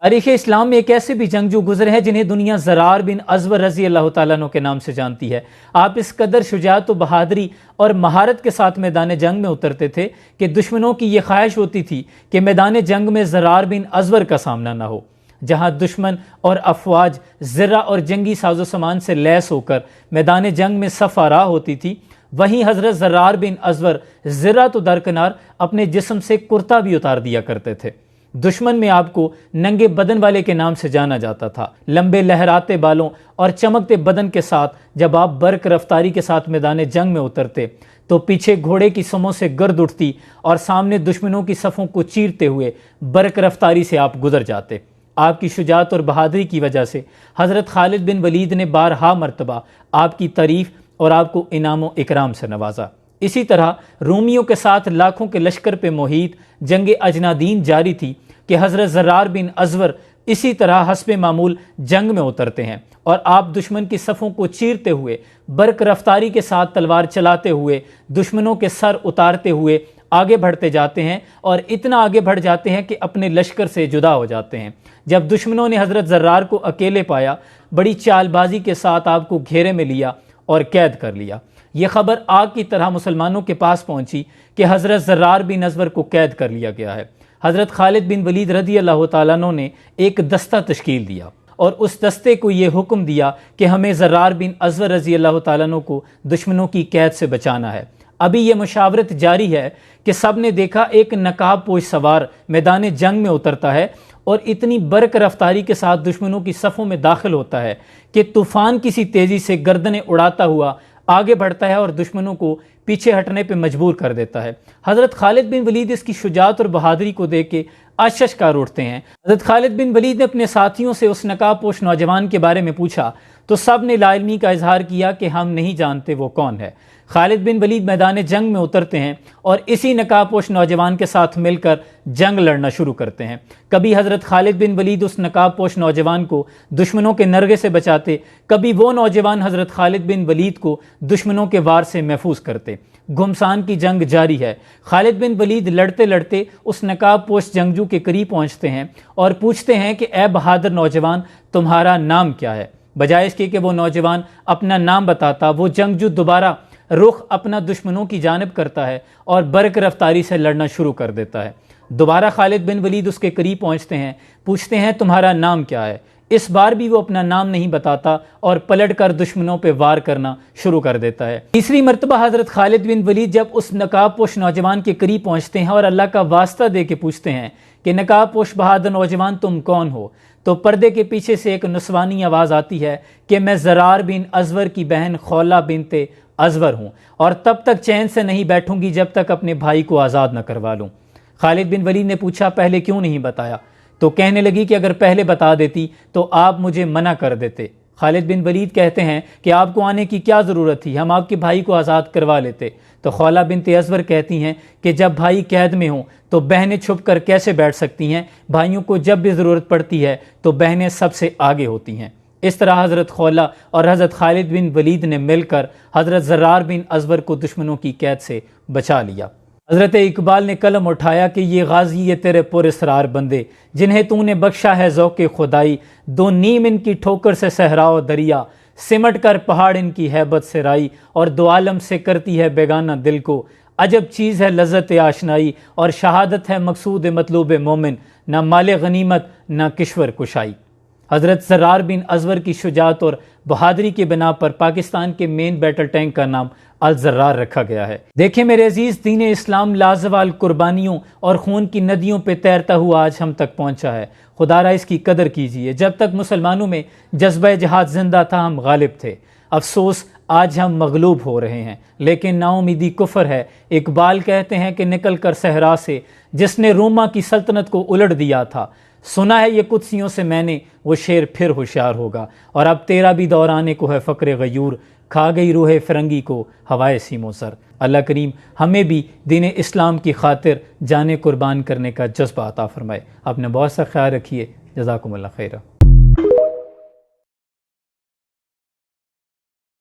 تاریخ اسلام میں ایک ایسے بھی جنگجو گزرے ہیں جنہیں دنیا زرار بن ازور رضی اللہ تعالیٰ عنہ کے نام سے جانتی ہے۔ آپ اس قدر شجاعت و بہادری اور مہارت کے ساتھ میدان جنگ میں اترتے تھے کہ دشمنوں کی یہ خواہش ہوتی تھی کہ میدان جنگ میں زرار بن ازور کا سامنا نہ ہو۔ جہاں دشمن اور افواج زرہ اور جنگی ساز و سامان سے لیس ہو کر میدان جنگ میں صف آراہ ہوتی تھی، وہیں حضرت زرار بن ازور زرہ تو درکنار اپنے جسم سے کرتا بھی اتار دیا کرتے تھے۔ دشمن میں آپ کو ننگے بدن والے کے نام سے جانا جاتا تھا۔ لمبے لہراتے بالوں اور چمکتے بدن کے ساتھ جب آپ برق رفتاری کے ساتھ میدان جنگ میں اترتے تو پیچھے گھوڑے کی سموں سے گرد اٹھتی اور سامنے دشمنوں کی صفوں کو چیرتے ہوئے برق رفتاری سے آپ گزر جاتے۔ آپ کی شجاعت اور بہادری کی وجہ سے حضرت خالد بن ولید نے بارہا مرتبہ آپ کی تعریف اور آپ کو انعام و اکرام سے نوازا۔ اسی طرح رومیوں کے ساتھ لاکھوں کے لشکر پہ محیط جنگ اجنادین جاری تھی کہ حضرت زرار بن ازور اسی طرح حسب معمول جنگ میں اترتے ہیں اور آپ دشمن کی صفوں کو چیرتے ہوئے برق رفتاری کے ساتھ تلوار چلاتے ہوئے دشمنوں کے سر اتارتے ہوئے آگے بڑھتے جاتے ہیں اور اتنا آگے بڑھ جاتے ہیں کہ اپنے لشکر سے جدا ہو جاتے ہیں۔ جب دشمنوں نے حضرت زرار کو اکیلے پایا، بڑی چال بازی کے ساتھ آپ کو گھیرے میں لیا اور قید کر لیا۔ یہ خبر آگ کی طرح مسلمانوں کے پاس پہنچی کہ حضرت زرار بن ازور کو قید کر لیا گیا ہے۔ حضرت خالد بن ولید رضی اللہ تعالیٰ عنہ نے ایک دستہ تشکیل دیا اور اس دستے کو یہ حکم دیا کہ ہمیں زرار بن ازور رضی اللہ تعالیٰ عنہ کو دشمنوں کی قید سے بچانا ہے۔ ابھی یہ مشاورت جاری ہے کہ سب نے دیکھا ایک نقاب پوش سوار میدان جنگ میں اترتا ہے اور اتنی برق رفتاری کے ساتھ دشمنوں کی صفوں میں داخل ہوتا ہے کہ طوفان کسی تیزی سے گردنیں اڑاتا ہوا آگے بڑھتا ہے اور دشمنوں کو پیچھے ہٹنے پہ مجبور کر دیتا ہے۔ حضرت خالد بن ولید اس کی شجاعت اور بہادری کو دیکھ کے اششکار اٹھتے ہیں۔ حضرت خالد بن ولید نے اپنے ساتھیوں سے اس نقاب پوش نوجوان کے بارے میں پوچھا تو سب نے لا علمی کا اظہار کیا کہ ہم نہیں جانتے وہ کون ہے۔ خالد بن ولید میدان جنگ میں اترتے ہیں اور اسی نقاب پوش نوجوان کے ساتھ مل کر جنگ لڑنا شروع کرتے ہیں۔ کبھی حضرت خالد بن ولید اس نقاب پوش نوجوان کو دشمنوں کے نرغے سے بچاتے، کبھی وہ نوجوان حضرت خالد بن ولید کو دشمنوں کے وار سے محفوظ کرتے۔ گھمسان کی جنگ جاری ہے۔ خالد بن ولید لڑتے لڑتے اس نقاب پوش جنگجو کے قریب پہنچتے ہیں اور پوچھتے ہیں کہ اے بہادر نوجوان، تمہارا نام کیا ہے؟ بجائے اس کے کہ وہ نوجوان اپنا نام بتاتا، وہ جنگجو دوبارہ رخ اپنا دشمنوں کی جانب کرتا ہے اور برق رفتاری سے لڑنا شروع کر دیتا ہے۔ دوبارہ خالد بن ولید اس کے قریب پہنچتے ہیں، پوچھتے ہیں تمہارا نام کیا ہے؟ اس بار بھی وہ اپنا نام نہیں بتاتا اور پلٹ کر دشمنوں پہ وار کرنا شروع کر دیتا ہے۔ تیسری مرتبہ حضرت خالد بن ولید جب اس نقاب پوش نوجوان کے قریب پہنچتے ہیں اور اللہ کا واسطہ دے کے پوچھتے ہیں کہ نقاب پوش بہادر نوجوان تم کون ہو، تو پردے کے پیچھے سے ایک نسوانی آواز آتی ہے کہ میں زرار بن ازور کی بہن خولہ بنت ازور ہوں اور تب تک چین سے نہیں بیٹھوں گی جب تک اپنے بھائی کو آزاد نہ کروا لوں۔ خالد بن ولید نے پوچھا پہلے کیوں نہیں بتایا؟ تو کہنے لگی کہ اگر پہلے بتا دیتی تو آپ مجھے منع کر دیتے۔ خالد بن ولید کہتے ہیں کہ آپ کو آنے کی کیا ضرورت تھی، ہم آپ کے بھائی کو آزاد کروا لیتے۔ تو خولہ بنت ازور کہتی ہیں کہ جب بھائی قید میں ہوں تو بہنیں چھپ کر کیسے بیٹھ سکتی ہیں؟ بھائیوں کو جب بھی ضرورت پڑتی ہے تو بہنیں سب سے آگے ہوتی ہیں۔ اس طرح حضرت خولہ اور حضرت خالد بن ولید نے مل کر حضرت زرار بن ازور کو دشمنوں کی قید سے بچا لیا۔ حضرت اقبال نے قلم اٹھایا کہ یہ غازی یہ تیرے پر اسرار بندے جنہیں تو نے بخشا ہے ذوق خدائی، دو نیم ان کی ٹھوکر سے صحرا و دریا، سمٹ کر پہاڑ ان کی ہیبت سے رائی، اور دو عالم سے کرتی ہے بیگانہ دل کو، عجب چیز ہے لذت آشنائی، اور شہادت ہے مقصود مطلوب مومن، نہ مال غنیمت نہ کشور کشائی۔ حضرت زرار بن ازور کی شجاعت اور بہادری کی بنا پر پاکستان کے مین بیٹل ٹینک کا نام الزرار رکھا گیا ہے۔ دیکھیں میرے عزیز، دین اسلام لازوال قربانیوں اور خون کی ندیوں پہ تیرتا ہوا آج ہم تک پہنچا ہے۔ خدا را اس کی قدر کیجیے۔ جب تک مسلمانوں میں جذبہ جہاد زندہ تھا ہم غالب تھے۔ افسوس آج ہم مغلوب ہو رہے ہیں، لیکن نا امیدی کفر ہے۔ اقبال کہتے ہیں کہ نکل کر صحرا سے جس نے روما کی سلطنت کو الٹ دیا تھا، سنا ہے یہ قدسیوں سے میں نے، وہ شیر پھر ہوشیار ہوگا، اور اب تیرا بھی دور آنے کو ہے فقر غیور، کھا گئی روح فرنگی کو ہوائے سیموں سر۔ اللہ کریم ہمیں بھی دین اسلام کی خاطر جانیں قربان کرنے کا جذبہ عطا فرمائے۔ اپنا بہت سا خیال رکھیے۔ جزاکم اللہ خیرہ۔